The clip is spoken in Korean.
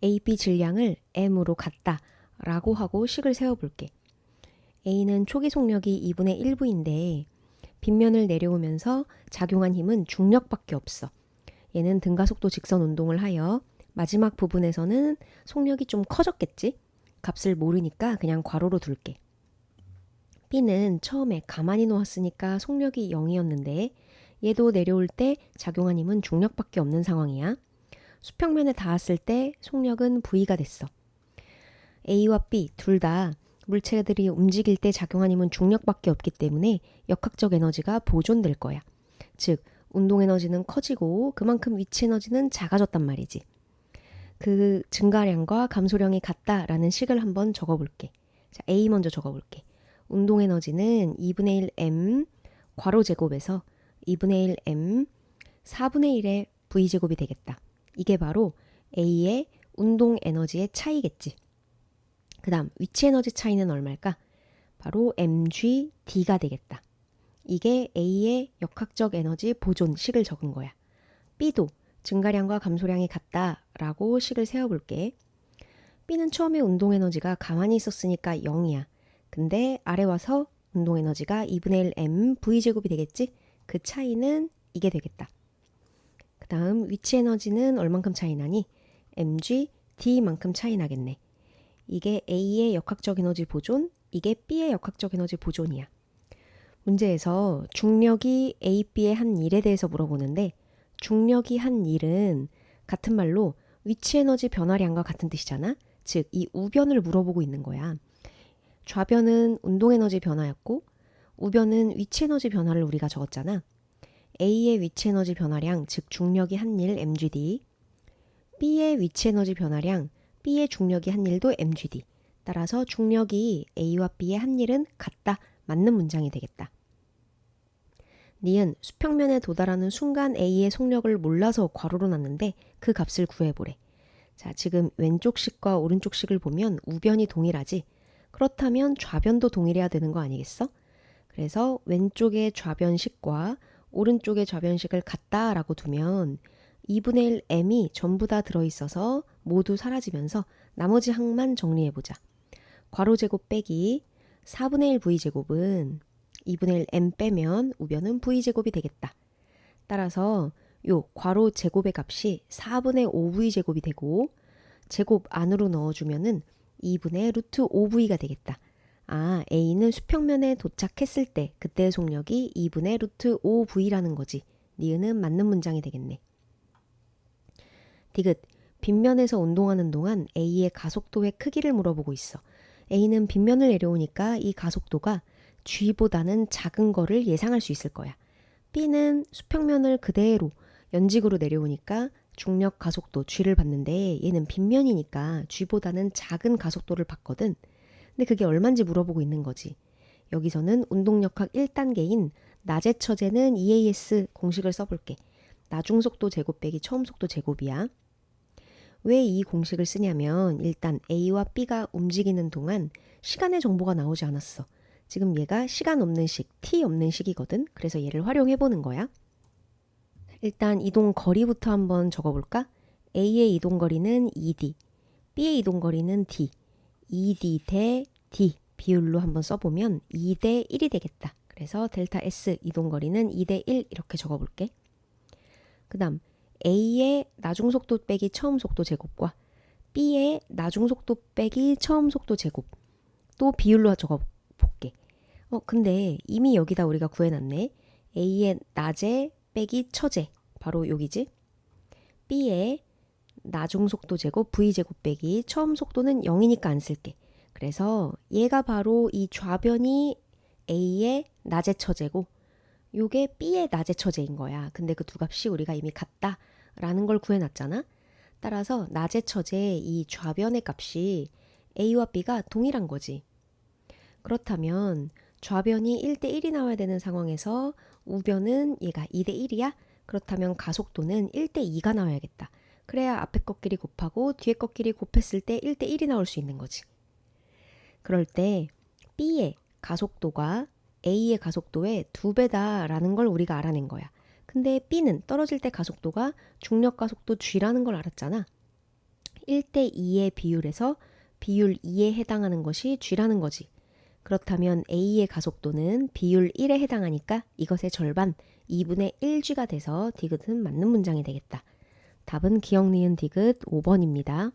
A, B 질량을 M으로 같다 라고 하고 식을 세워볼게. A는 초기 속력이 2분의 1V인데 빗면을 내려오면서 작용한 힘은 중력밖에 없어. 얘는 등가속도 직선 운동을 하여 마지막 부분에서는 속력이 좀 커졌겠지? 값을 모르니까 그냥 괄호로 둘게. B는 처음에 가만히 놓았으니까 속력이 0이었는데 얘도 내려올 때 작용한 힘은 중력밖에 없는 상황이야. 수평면에 닿았을 때 속력은 V가 됐어. A와 B 둘 다 물체들이 움직일 때 작용한 힘은 중력밖에 없기 때문에 역학적 에너지가 보존될 거야. 즉, 운동 에너지는 커지고 그만큼 위치 에너지는 작아졌단 말이지. 그 증가량과 감소량이 같다라는 식을 한번 적어볼게. 자, A 먼저 적어볼게. 운동 에너지는 2분의 1 m 괄호 제곱에서 2분의 1 m 4분의 1의 v 제곱이 되겠다. 이게 바로 A의 운동 에너지의 차이겠지. 그 다음 위치 에너지 차이는 얼마일까? 바로 mgd가 되겠다. 이게 A의 역학적 에너지 보존 식을 적은 거야. B도 증가량과 감소량이 같다라고 식을 세워볼게. B는 처음에 운동 에너지가 가만히 있었으니까 0이야. 근데 아래 와서 운동 에너지가 2분의 1 m v제곱이 되겠지? 그 차이는 이게 되겠다. 그 다음 위치 에너지는 얼만큼 차이 나니? mg d만큼 차이 나겠네. 이게 A의 역학적 에너지 보존, 이게 B의 역학적 에너지 보존이야. 문제에서 중력이 A, B의 한 일에 대해서 물어보는데 중력이 한 일은 같은 말로 위치 에너지 변화량과 같은 뜻이잖아. 즉, 이 우변을 물어보고 있는 거야. 좌변은 운동 에너지 변화였고 우변은 위치 에너지 변화를 우리가 적었잖아. A의 위치 에너지 변화량, 즉 중력이 한 일 mgd, B의 위치 에너지 변화량, B의 중력이 한 일도 mgd. 따라서 중력이 A와 B의 한 일은 같다. 맞는 문장이 되겠다. 니은 수평면에 도달하는 순간 A의 속력을 몰라서 괄호로 놨는데 그 값을 구해보래. 자, 지금 왼쪽 식과 오른쪽 식을 보면 우변이 동일하지? 그렇다면 좌변도 동일해야 되는 거 아니겠어? 그래서 왼쪽의 좌변식과 오른쪽의 좌변식을 같다라고 두면 2분의 1 m이 전부 다 들어있어서 모두 사라지면서 나머지 항만 정리해보자. 괄호 제곱 빼기 4분의 1 v제곱은 2분의 1 m 빼면 우변은 v제곱이 되겠다. 따라서 요 괄호 제곱의 값이 4분의 5v제곱이 되고 제곱 안으로 넣어주면은 2분의 루트 5v가 되겠다. 아, A는 수평면에 도착했을 때 그때의 속력이 2분의 루트 5v라는 거지. 니은은 맞는 문장이 되겠네. 디귿, 빗면에서 운동하는 동안 A의 가속도의 크기를 물어보고 있어. A는 빗면을 내려오니까 이 가속도가 G보다는 작은 거를 예상할 수 있을 거야. B는 수평면을 그대로 연직으로 내려오니까 중력 가속도 G를 받는데 얘는 빗면이니까 G보다는 작은 가속도를 받거든. 근데 그게 얼만지 물어보고 있는 거지. 여기서는 운동역학 1단계인 낮의 처제는 EAS 공식을 써볼게. 나중속도 제곱 빼기 처음속도 제곱이야. 왜 이 공식을 쓰냐면 일단 A와 B가 움직이는 동안 시간의 정보가 나오지 않았어. 지금 얘가 시간 없는 식, t 없는 식이거든. 그래서 얘를 활용해 보는 거야. 일단 이동 거리부터 한번 적어볼까? A의 이동 거리는 2d, B의 이동 거리는 d, 2d 대 d 비율로 한번 써보면 2대 1이 되겠다. 그래서 델타 S 이동 거리는 2대 1 이렇게 적어볼게. 그 다음 A의 나중속도 빼기 처음속도 제곱과 B의 나중속도 빼기 처음속도 제곱 또 비율로 적어볼게. 근데 이미 여기다 우리가 구해놨네. A의 낮에 빼기 처제 바로 여기지. B의 나중속도 제곱 V제곱 빼기 처음 속도는 0이니까 안 쓸게. 그래서 얘가 바로 이 좌변이 A의 낮의 처제고 요게 B의 낮의 처제인 거야. 근데 그 두 값이 우리가 이미 같다라는 걸 구해놨잖아. 따라서 낮의 처제의 이 좌변의 값이 A와 B가 동일한 거지. 그렇다면 좌변이 1대 1이 나와야 되는 상황에서 우변은 얘가 2대 1이야? 그렇다면 가속도는 1대 2가 나와야겠다. 그래야 앞에 것끼리 곱하고 뒤에 것끼리 곱했을 때 1대 1이 나올 수 있는 거지. 그럴 때 B의 가속도가 A의 가속도의 2배다라는 걸 우리가 알아낸 거야. 근데 B는 떨어질 때 가속도가 중력 가속도 G라는 걸 알았잖아. 1대2의 비율에서 비율 2에 해당하는 것이 G라는 거지. 그렇다면 A의 가속도는 비율 1에 해당하니까 이것의 절반, 2분의 1G가 돼서 디귿은 맞는 문장이 되겠다. 답은 기억 니은 디귿 5번입니다.